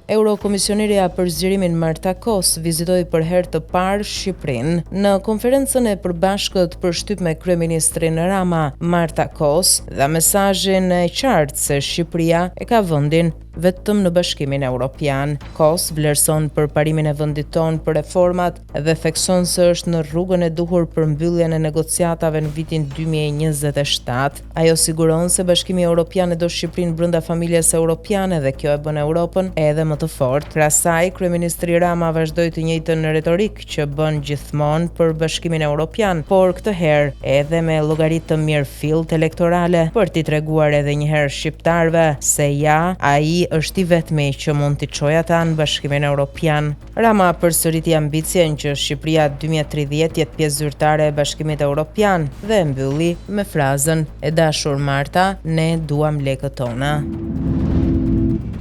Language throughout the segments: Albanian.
Eurokomisionerja për zgjerimin Marta Kos vizitoi për herë të parë Shqipërinë. Në konferencën e përbashkët për shtyp me kryeministrin Rama, Marta Kos dha mesazhin e qartë se Shqipëria e ka vendin vetëm në Bashkimin Evropian. Kos vlerëson përparimin e vendit tonë për reformat dhe thekson se është në rrugën e duhur për mbylljen e negociatave në vitin 2027. Ajo siguron se Bashkimi Evropian e do Shqipërinë brenda familjes europiane dhe kjo e bën Europën edhe më të fortë. Krahas saj, kryeministri Rama vazhdoi të njëjtën retorik që bën gjithmonë për Bashkimin Evropian, por këtë herë edhe me llogaritë të mirëfillt elektorale për t'i treguar edhe një herë shqiptarëve se ja, ai është i vetmi që mund t'i çojë ata në Bashkimin Evropian. Rama përsëriti ambicien që Shqipëria 2030 jetë pjesë zyrtare e Bashkimit Evropian dhe mbylli me frazën "E dashur Marta, ne duam lekët tona".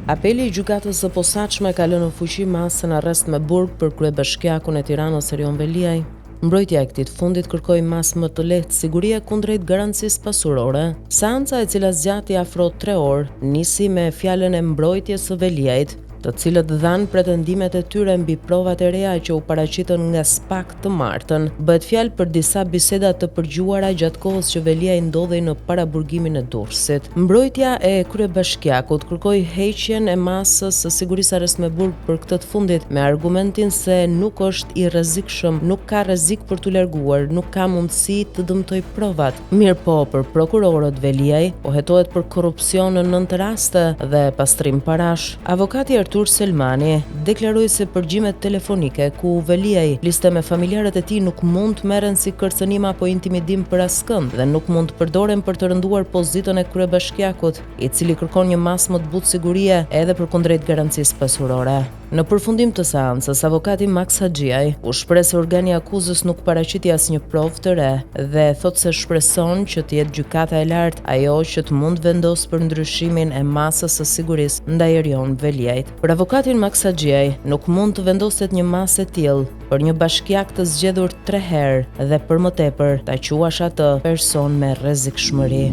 Apeli i gjykatës së posaçme ka lënë në fuqi masën arrest me burg për kryebashkiakun e Tiranës Erion Veliaj. Mbrojtja e këtij fundit kërkoi masë më të lehtë sigurie kundrejt garancisë pasurore. Seanca, e cila zgjati afro 3 orë, nisi me fjalën e mbrojtjes së Veliajt, të cilët dhanë pretendimet e tyre mbi provat e reja që u paraqitën nga SPAK të martën. Bëhet fjalë për disa biseda të përgjuara gjatë kohës që Veliaj ndodhej në paraburgimin e Durrësit. Mbrojtja e kryebashkiakut kërkoi heqjen e masës së sigurisë arrest me burg për këtë të fundit me argumentin se nuk është i rrezikshëm, nuk ka rrezik për t'u larguar, nuk ka mundësi të dëmtoj provat. Mirëpo, për prokurorët Veliaj po hetohet për korrupsion në 9 raste dhe pastrim parash. Avokati Artur Selmani deklaroi se përgjimet telefonike ku Veliaj liste me familjarët e tij nuk mund të merren si kërcënim apo intimidim për askënd dhe nuk mund të përdoren për të rënduar pozitën e kryebashkiakut, i cili kërkon një masë më të butë sigurie edhe përkundrejt garancisë pasurore. Në përfundim të seancës, avokati Max Haxhiaj u shpreh se organi i akuzës nuk paraqiti asnjë provë të re dhe thotë se shpreson që të jetë gjykata e lartë ajo që të mund vendos për ndryshimin e masës së sigurisë ndaj Erion Veliajt. Për avokatin Max Haxhiaj nuk mund të vendoset një masë e tillë për një bashkiak të zgjedhur 3 herë dhe për më tepër ta quash atë person me rrezikshmëri.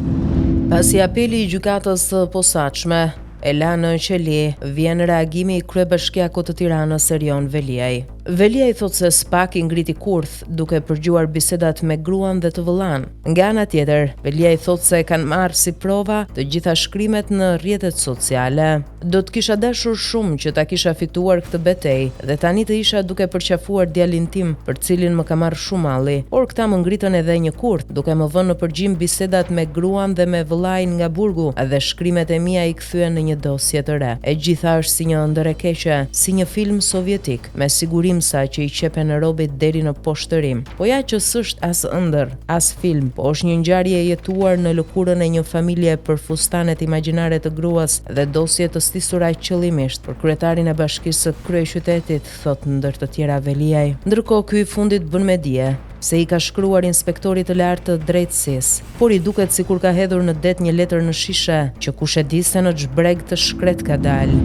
Pasi apeli i gjykatës së posaçme e la në qeli, vjen reagimi i kryebashkiakut të Tiranës Erion Veliaj. Veliaj thotë se SPAK i ngriti kurth duke përgjuar bisedat me gruan dhe të vëllain. Nga ana tjetër, Veliaj thotë se kanë marrë si prova të gjitha shkrimet në rrjetet sociale. Do të kisha dashur shumë që ta kisha fituar këtë betejë dhe tani të isha duke përqafuar djalin tim, për cilin më ka marrë shumë malli, por këta më ngritën edhe një kurth duke më vënë në përgjim bisedat me gruan dhe me vëllain nga burgu dhe shkrimet e mia i kthyen në një dosje të re. E gjitha është si një ëndër e keqe, si një film sovjetik, me siguri sa që i qepen në robit deri në poshtërim. Po ja që s'është as ëndër, as film, po është një ngjarje e jetuar në lëkurën e një familje për fustanet imagjinare të gruas dhe dosje të stisura qëllimisht për kryetarin e bashkisë së kryeqytetit, thot ndër të tjera Veliaj. Ndërkohë ky i fundit bën me dije se i ka shkruar inspektorit të lartë të drejtësisë, por i duket sikur ka hedhur në det një letër në shishe, që kush e di se në xhbreg të shkret ka dalë.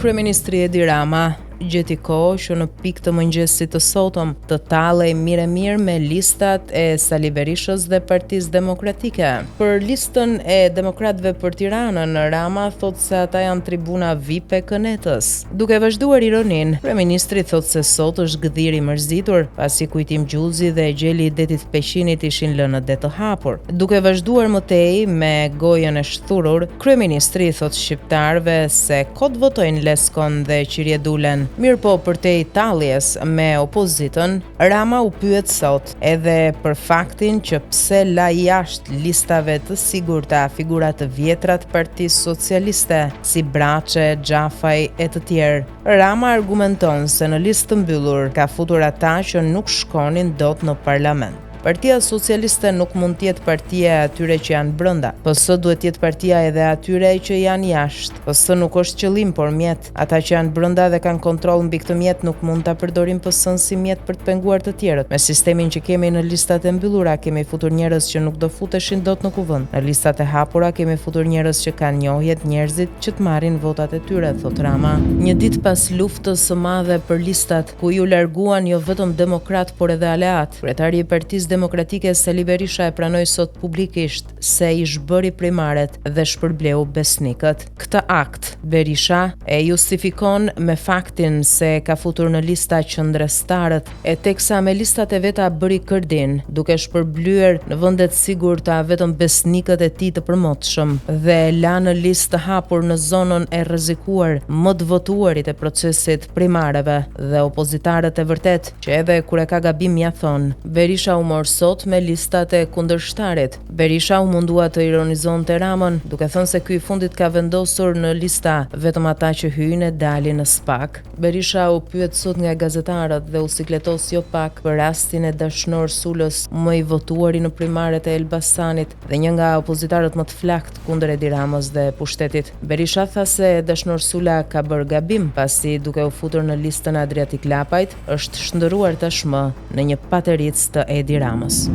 Kryeministri Edi Rama gjeti kohë që në pikë të mëngjesit të sotëm të tallej mirë me listat e Sali Berishës dhe Partisë Demokratike. Për listën e Demokratëve për Tiranën, Rama thotë se ata janë tribuna VIP e Kënetës. Duke vazhduar ironin, kryeministri thotë se sot është gëdhir i mërzitur, pasi Kujtim Gjuzi dhe gjeli i detit Peqinit ishin lënë në det të hapur. Duke vazhduar më tej me gojën e shthurur, kryeministri thotë shqiptarëve se kot votojnë Leskon dhe Qiriedulen. Mirëpo për te Italjes me opozitën, Rama u pyet sot edhe për faktin që pse la jashtë listave të sigurta figurat të vjetra të Partisë Socialiste, si Braçe, Xhafaj e të tjerë. Rama argumenton se në listë të mbyllur ka futur ata që nuk shkonin dot në parlament. Partia Socialiste nuk mund të jetë partia e atyre që janë brenda. PS duhet të jetë partia edhe e atyre që janë jashtë. PS nuk është qëllim, por mjet. Ata që janë brenda dhe kanë kontroll mbi këtë mjet nuk mund ta përdorin PS-n si mjet për të penguar të tjerët. Me sistemin që kemi në listat e mbyllura, kemi futur njerëz që nuk do futeshin dot në kuvend. Në listat e hapura kemi futur njerëz që kanë njohjet, njerëzit që të marrin votat e tyre, thot Rama. Një ditë pas luftës së madhe për listat, ku ju larguan jo vetëm demokrat, por edhe aleat, kryetari i Partisë Demokratike Sali Berisha e pranoi sot publikisht se i zhbëri primaret dhe shpërbleu besnikët. Këtë akt Berisha e justifikon me faktin se ka futur në lista qendrestarët, e teksa me listat e veta bëri kërdin, duke shpërblyer në vendet sigurta vetëm besnikët e tij të përmotshëm dhe la në listë të hapur në zonën e rrezikuar më të votuarit e procesit primareve dhe opozitarët e vërtet që edhe kur e ka gabim ja thon. Berisha u mor sot me listat e kundërshtarit. Berisha u mundua të ironizonte Ramën, duke thënë se ky i fundit ka vendosur në lista vetëm ata që hyjnë e dalin në SPAK. Berisha u pyet sot nga gazetarët dhe u sikletos jo pak për rastin e Dashnor Sulës, më i votuari në primaret e Elbasanit dhe një nga opozitarët më të flakt kundër Edi Ramës dhe pushtetit. Berisha tha se Dashnor Sula ka bërë gabim pasi duke u futur në listën Adriatik Lapajt është shndëruar tashmë në një pateric të Edi Ramës.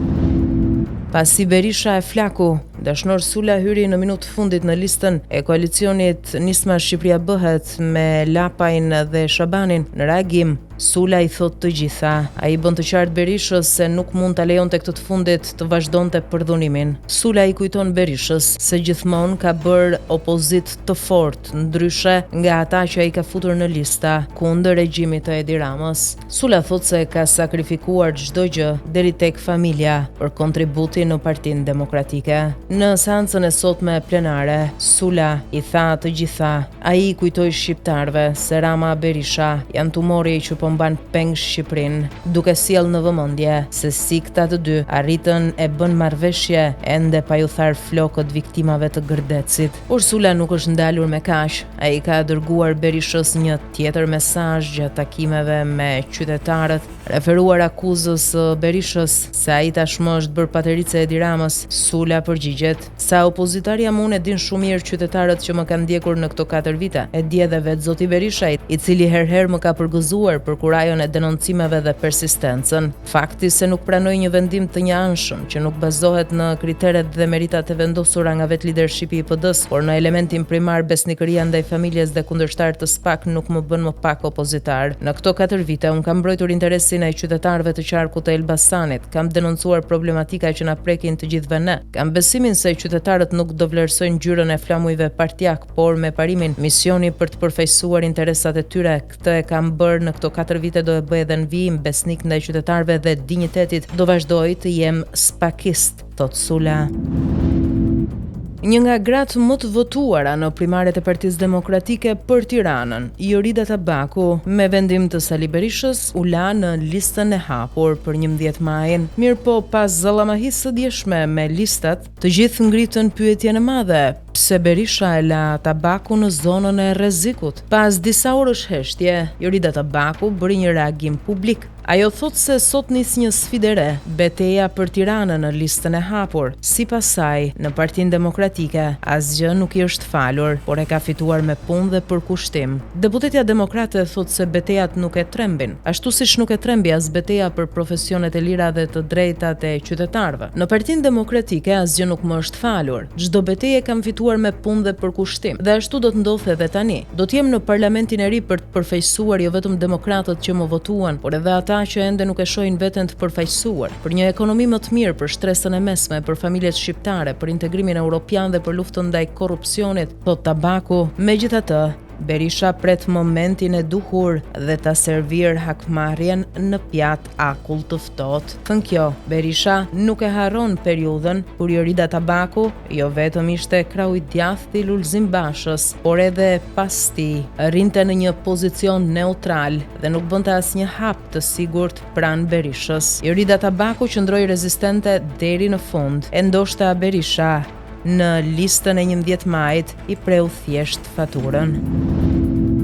Pasi Berisha e flaku, Dashnor Sula hyri në minutë fundit në listën e koalicionit Nisma Shqipëria Bëhet me Lapajn dhe Shabanin. Në reagim, Sula i thot të gjitha. Ai bën të qartë Berishës se nuk mund ta lejonte këtë të fundit të vazhdonte përdhunimin. Sula i kujton Berishës se gjithmonë ka bërë opozit të fortë, ndryshe nga ata që ai ka futur në lista kundër regjimit të Edi Ramës. Sula thot se ka sakrifikuar çdo gjë deri tek familja për kontributin në Partinë Demokratike. Në seancën e sotme plenare, Sula i tha të gjitha. Ai i kujtoi shqiptarëve se Rama Berisha janë tumori që po mban peng Shqipërinë, duke sjell në vëmendje se si këta të dy arritën e bën marrëveshje ende pa ju tharë flokët viktimave të gërdecit. Ursula nuk është ndalur me kaq. Ai ka dërguar Berishës një tjetër mesazh gjatë takimeve me qytetarët, referuar akuzës Berishës se ai tashmë është bërë paterice Edi Ramës. Sula përgjigjet: sa opozitar jam unë, e din shumë mirë qytetarët që më kanë ndjekur në këto 4 vite. E di edhe vetë zoti Berisha, i cili herëherë më ka përgëzuar për kurajon e denoncimeve dhe persistencën. Fakti se nuk pranoi një vendim të njëanshëm që nuk bazohet në kriteret dhe meritat e vendosura nga vetë lidershipi i PD-s, por në elementin primar besnikëria ndaj familjes dhe kundërshtar të SPAK nuk më bën më pak opozitar. Në këto 4 vite unë kam mbrojtur interesin e qytetarëve të qarkut të Elbasanit, kam denoncuar problematika që na prekin të gjithëve ne. Kam besimin se qytetarët nuk do vlerësojnë ngjyrën e flamujve partijak, por me parimin misioni për të përfaqësuar interesat e tyre. Këtë e kam bërë në këto 4 vite, do e bëj edhe në vijim, besnik ndaj qytetarëve dhe dinjitetit, do vazhdoj të jem spakist, thot Sula. Një nga gratë më të votuara në primaret e Partisë Demokratike për Tiranën, Jorida Tabaku, me vendim të Sali Berishës, u la në listën e hapur për 11 majin. Mirëpo pas zallamahisë së djeshme me listat, të gjithë ngritën pyetjen e madhe: pse Berisha e la Tabaku në zonën e rrezikut? Pas disa orësh heshtje, Jorida Tabaku bëri një reagim publik. Ajo thot se sot nis një sfidë re, betejë për Tiranën në listën e hapur. Sipas saj, në Partinë Demokratike asgjë nuk i është falur, por e ka fituar me punë dhe përkushtim. Deputetja demokrate thot se betejat nuk e trembin, ashtu siç nuk e trembi as beteja për profesionet e lira dhe të drejtat e qytetarëve. Në Partinë Demokratike asgjë nuk më është falur. Çdo betejë kam fituar me punë dhe përkushtim. Dhe ashtu do të ndodhë edhe tani. Do të jem në parlamentin e ri për të përfaqësuar jo vetëm demokratët që më votuan, por edhe ata që ende nuk e shohin veten të përfaqësuar, për një ekonomi më të mirë, për shtresën e mesme, për familjet shqiptare, për integrimin evropian dhe për luftën ndaj korrupsionit, thot Tabaku. Megjithatë, Berisha pret momentin e duhur dhe ta servir hakmarrjen në pjatë akull të ftohtë. Thënë kjo, Berisha nuk e harron periudhën kur Jorida Tabaku jo vetëm ishte krau i djathtë i Lulzim Bashës, por edhe pas tij rrinte në një pozicion neutral dhe nuk bënte asnjë hap të sigurt pranë Berishës. Jorida Tabaku qëndroi rezistente deri në fund, e ndoshta Berisha në listën e 11 majit i preu thjesht faturën.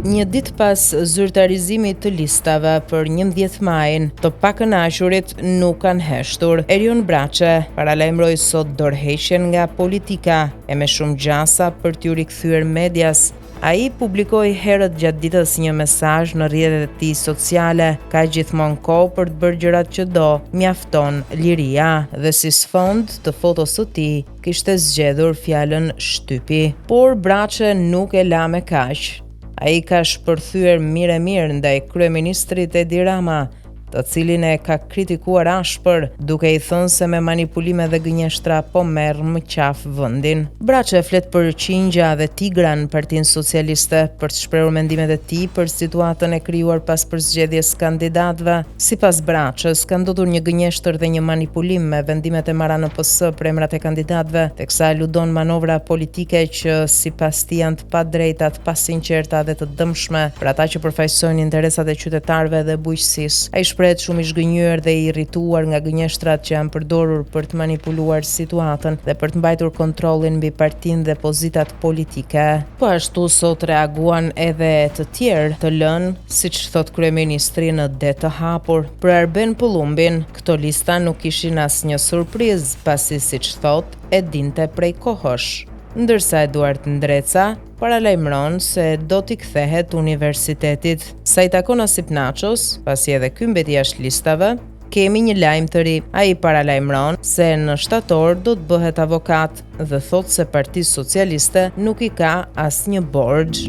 Një ditë pas zyrtarizimit të listave për 11 majin, të pakënaqurit nuk kanë heshtur. Erion Braçe paralajmëroi sot dorëheqjen nga politika e me shumë gjasa për t'ju rikthyer medias. Ai publikoi herët gjatë ditës një mesazh në rrjetet e tij sociale: ka gjithmonë kohë për të bërë gjërat që do, mjafton liria, dhe si sfond të fotos së tij kishte zgjedhur fjalën shtypi. Por Braçe nuk e la me kaq. Ai ka shpërthyer mirë ndaj kryeministrit Edi Rama të cilin e ka kritikuar ashpër, duke i thënë se me manipulime dhe gënjeshtra po merr më qafë vendin. Braçe flet për Qingja dhe Tigran, Partinë Socialiste, për të shprehur mendimet e tij për situatën e krijuar pas përzgjedhjes kandidatëve. Sipas Braçës, ka ndodhur një gënjeshtër dhe një manipulim me vendimet e marra në PS për emrat e kandidatëve, teksa eludon manovra politike që sipas tij janë të padrejta, të pasinqerta dhe të dëmshme për ata që përfaqësojnë interesat e qytetarëve dhe bujqësisë. Ai shprehet shumë i zhgënjur dhe i irrituar nga gënjeshtrat që janë përdorur për të manipuluar situatën dhe për të mbajtur kontrollin mbi partinë dhe pozitat politike. Po ashtu sot reaguan edhe të tjerë të lënë, siç thot kryeministri, në det të hapur. Për Arben Pullumbin, këto lista nuk ishin asnjë surprizë, pasi siç thot, e dinte prej kohësh. Ndërsa Eduard Ndreca paralajmëron se do t'i kthehet universitetit. Sa i takon Osip Nachos, pasi edhe ky mbeti jashtë listave, kemi një lajm të ri. Ai paralajmëron se në shtator do të bëhet avokat dhe thot se Partia Socialiste nuk i ka asnjë borxh.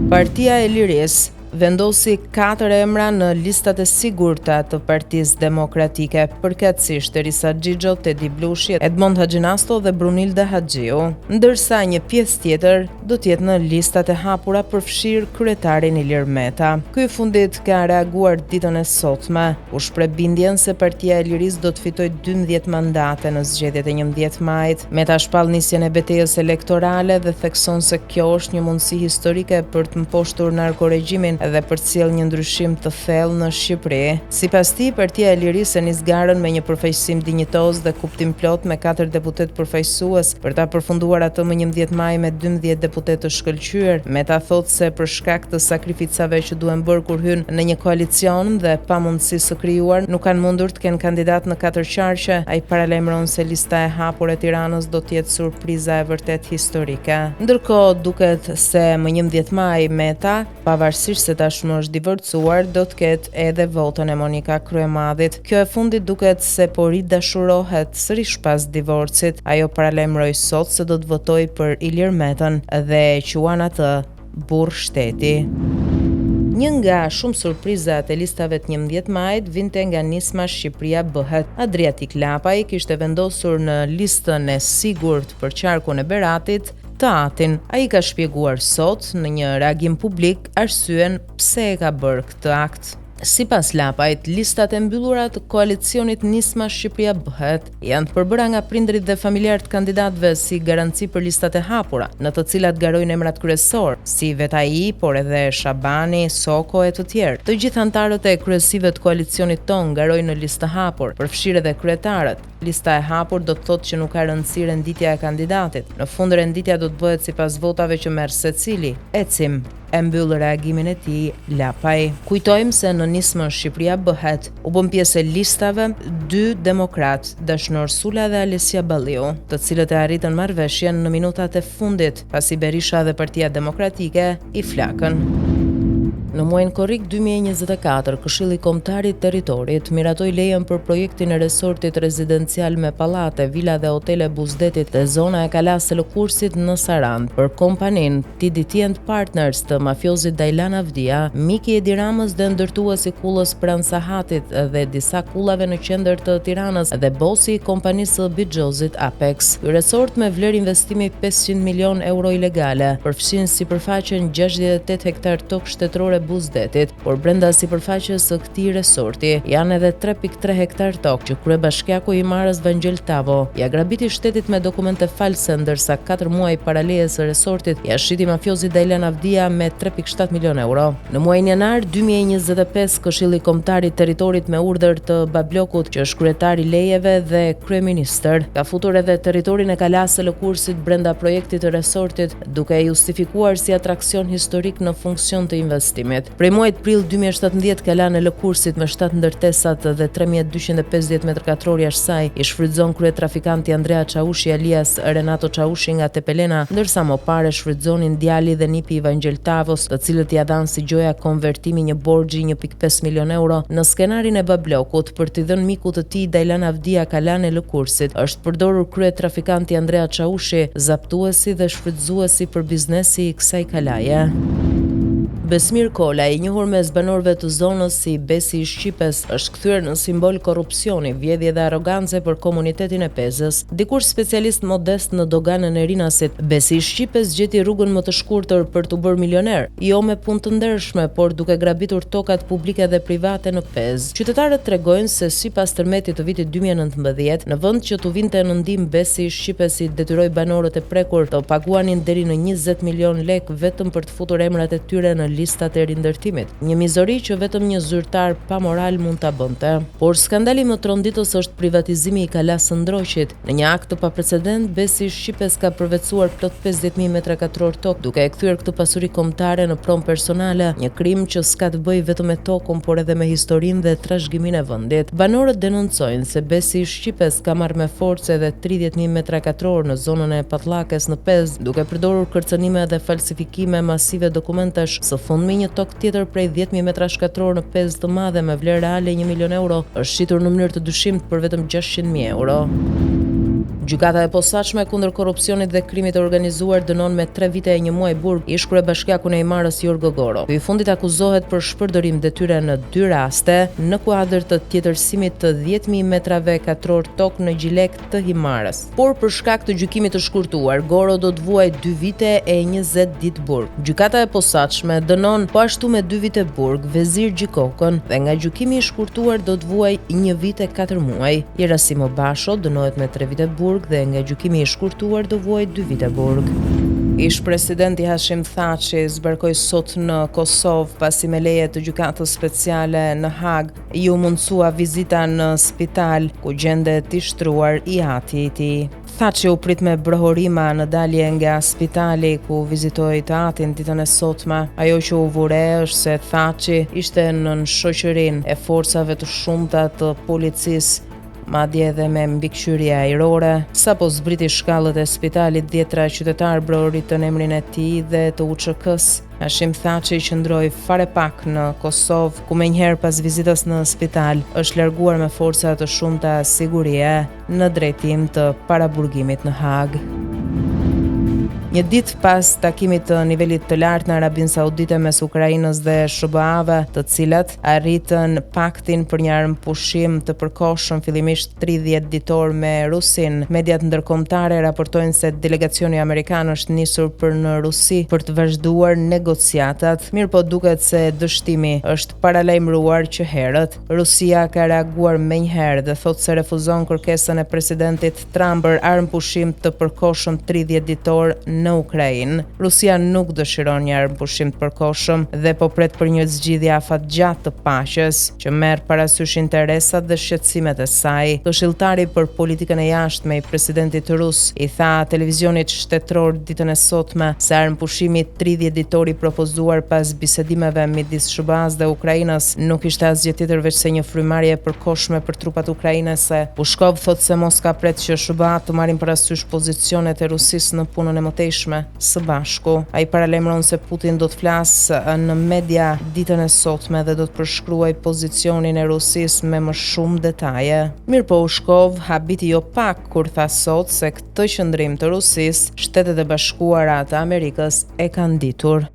Partia e Lirisë vendosi 4 emra në listat e sigurta të Partisë Demokratike, përkatësisht Erisa Xhixho, Tedi Blushi, Edmond Haxhinasto dhe Brunilda Haxhiu, ndërsa një pjesë tjetër do të jetë në listat e hapura përfshir kryetarin Ilir Meta. Ky i fundit ka reaguar ditën e sotme, u shpreh bindjen se Partia e Lirisë do të fitojë 12 mandate në zgjedhjet e 11 majit. Meta shpall nisjen e betejës elektorale dhe thekson se kjo është një mundësi historike për të mposhtur narkoregjimin dhe për të sjellë një ndryshim të thellë në Shqipëri. Sipas tij, Partia e Lirisë nis garën me një përfaqësim dinjitoz dhe kuptim plot me 4 deputet përfaqësues për ta përfunduar atë më 11 maj me 12 deputet të shkëlqyer. Meta thot se për shkak të sakrificave që duhen bërë kur hyn në një koalicion dhe pa mundësi së krijuar, nuk kanë mundur të kenë kandidat në 4 qarqe. Ai paralajmëron se lista e hapur e Tiranës do të jetë surpriza e vërtet historike. Ndërkohë, duket se më 11 maj Meta, pavarësisht se tashmë është divorcuar, do të ketë edhe votën e Monika Kryemadhit. Kjo e fundit duket se po ridashurohet sërish pas divorcit. Ajo paralajmëroi sot se do të votojë për Ilir Metën dhe e quan atë burr shteti. Një nga shumë surprizat e listave të 11 majit vinte nga nisma Shqipëria bëhet. Adriatik Lapaj kishte vendosur në listën e sigurt për qarkun e Beratit të Atin. Ai ka shpjeguar sot në një reagim publik arsyen pse e ka bërë këtë akt. Sipas Lapajt, listat e mbyllura të koalicionit Nisma Shqipëria bëhet janë të përbëra nga prindrit dhe familjarët kandidatëve si garanci për listat e hapura, në të cilat garojnë emrat kryesor, si vetë ai, por edhe Shabani, Soko e të tjerë. Të gjithë anëtarët e kryesive të koalicionit ton garojnë në listë të hapur, përfshirë edhe kryetarët. Lista e hapur do të thotë që nuk ka rëndësi renditja e kandidatit. Në fund renditja do të bëhet sipas votave që merr secili. Ecim, e mbyll reagimin e tij Lapaj. Kujtojmë se në nismën Shqipëria bëhet u bën pjesë e listave 2 demokrat, Dashnor Sula dhe Alesia Balliu, të cilët e arritën marrëveshjen në minutat e fundit, pasi Berisha dhe Partia Demokratike i flakën. Në muajin korrik 2024, Këshilli Kombëtar i Territorit miratoi lejen për projektin e resortit rezidencial me pallate, vila dhe hotele Buzdetit dhe zona e Kalas së Lëkurësit në Sarand për kompaninë TDT and Partners të mafiozit Dajlan Avdia, miki i Edi Ramës dhe ndërtuesi kullës pranë Sahatit dhe disa kullave në qendër të Tiranës dhe bosi i kompanisë së Bixhozit Apex. Ky resort me vlerë investimi 500 milion euro ilegale përfshin sipërfaqen 68 hektar tokë shtetërore Buzdetit, por brenda sipërfaqes së këtij resorti janë edhe 3.3 hektar tokë që kryebashkiaku i Marrës Vangel Tavo ja grabiti shtetit me dokumente false, ndërsa 4 muaj para lejes së resortit ja shiti mafiozi Dajlan Avdia me 3.7 milion euro. Në muajin janar 2025, Këshilli Kombëtar i Territorit me urdhër të Bablokut, që është kryetar i lejeve dhe kryeministër, ka futur edhe territorin e Kalas së Lëkurësit brenda projektit të resortit, duke e justifikuar si atraksion historik në funksion të investimit. Prej muajit prill 2017, Kalana e Lëkurësit me 7 ndërtesat dhe 3250 m2 jashtë saj i shfrytëzon kryetrafikanti Andrea Çaushi alias Renato Çaushi nga Tepelena, ndërsa më parë shfrytëzonin djali dhe nipi i Vangel Tavos, të cilët ia dhanë si gjoja konvertimi një borxhi 1.5 milion euro në skenarin e Bablokut për t'i dhënë mikut të tij Dajlan Avdia Kalana e Lëkurësit. Është përdorur kryetrafikanti Andrea Çaushi, zaptuesi dhe shfrytëzuesi për biznesi i kësaj kalaje. Besmir Kola, i njohur mes banorëve të zonës si Besi i Shqipes, është kthyer në simbol korrupsioni, vjedhje dhe arrogance për komunitetin e Pezës. Dikur specialist modest në doganën e Rinasit, Besi i Shqipes gjeti rrugën më të shkurtër për t'u bërë milioner, jo me punë të ndershme, por duke grabitur tokat publike dhe private në Pezë. Qytetarët tregojnë se sipas tërmetit të vitit 2019, në vend që t'u vinte në ndihmë, Besi i Shqipes i detyroi banorët e prekur të paguanin deri në 20 milion lek vetëm për të futur emrat e tyre në listat e rindërtimit. Një mizori që vetëm një zyrtar pa moral mund ta bënte. Por skandali më tronditës është privatizimi i Kalas së Ndroqit. Në një akt të paprecedent, Besi i Shqipes ka përvetësuar plot 50.000 metra katror tokë, duke e kthyer këtë pasuri kombëtare në pronë personale, një krim që s'ka të bëjë vetëm me tokën, por edhe me historinë dhe trashëgiminë e vendit. Banorët denoncojnë se Besi i Shqipes ka marrë me forcë edhe 30.000 metra katror në zonën e Patllakës në Pezë, duke përdorur kërcënime dhe falsifikime masive dokumentash. Së fundmi, një tokë tjetër prej 10.000 metra shkatror në Pezë të Madhe me vlerë reale 1 milion euro është shitur në mënyrë të dyshimt për vetëm 600.000 euro. Gjykata e posaçme kundër korrupsionit dhe krimit të organizuar dënon me 3 vite e 1 muaj burg ish kryebashkiakun e Imarës Jorgo Goro. Ky i fundit akuzohet për shpërdorim detyre në 2 raste në kuadër të tjetërsimit të 10.000 metrave katror tokë në Gjilek të Imarës. Por për shkak të gjykimit të shkurtuar, Goro do të vuajë 2 vite e 20 ditë burg. Gjykata e posaçme dënon po ashtu me 2 vite burg Vezir Gjikokën dhe nga gjykimi i shkurtuar do të vuajë 1 vit e 4 muaj. Jerasimo Basho dënohet me 3 vite burg dhe nga gjykimi i shkurtuar do vuajë 2 vite burg. Ish presidenti Hashim Thaçi zbarkoi sot në Kosovë pasi me leje të gjykatës speciale në Hag ju mundsua vizita në spital ku gjendet i shtruar i ati i tij. Thaçi u prit me brohorima në dalje nga spitali ku vizitoi të atin ditën e sotme. Ajo që u vure është se Thaçi ishte në shoqërinë e forcave të shumta të policisë, madje edhe me mbikëqyrje ajrore. Sapo zbriti shkallët e spitalit, 10 qytetar brohoritën emrin e tij dhe të UÇK-s. Hashim Thaçi qëndroi fare pak në Kosovë, ku menjëherë pas vizitës në spital është larguar me forca të shumta sigurie në drejtim të paraburgimit në Hag. Një ditë pas takimit të nivelit të lartë në Arabinë Saudite mes Ukrainës dhe SBA-ve, të cilat arritën paktin për një armëpushim të përkohshëm fillimisht 30 ditor me Rusin, mediat ndërkombëtare raportojnë se delegacioni amerikan është nisur për në Rusi për të vazhduar negociatat. Mirëpo duket se dështimi është paralajmëruar që herët. Rusia ka reaguar menjëherë dhe thotë se refuzon kërkesën e presidentit Trump për armëpushim të përkohshëm 30 ditor në Ukrainë. Rusia nuk dëshiron një armëpushim të përkohshëm dhe po pret për një zgjidhje afatgjatë të paqes që merr parasysh interesat dhe shqetësimet e saj. Këshilltari për politikën e jashtme i presidentit rus i tha televizionit shtetëror ditën e sotme se armëpushimi 30 ditor i propozuar pas bisedimeve midis SBA-s dhe Ukrainës nuk ishte asgjë tjetër veç se një frymarrje e përkohshme për trupat ukrainase. Pushkov thotë se Moska pret që SBA të marrin parasysh pozicionet e Rusisë në punën e mëtejshme së bashku. Ai paralajmëron se Putin do të flasë në media ditën e sotme dhe do të përshkruaj pozicionin e Rusisë me më shumë detaje. Mirëpo Ushkov habiti jo pak kur tha sot se këtë qëndrim të Rusisë, Shtetet e Bashkuara të Amerikës e kanë ditur.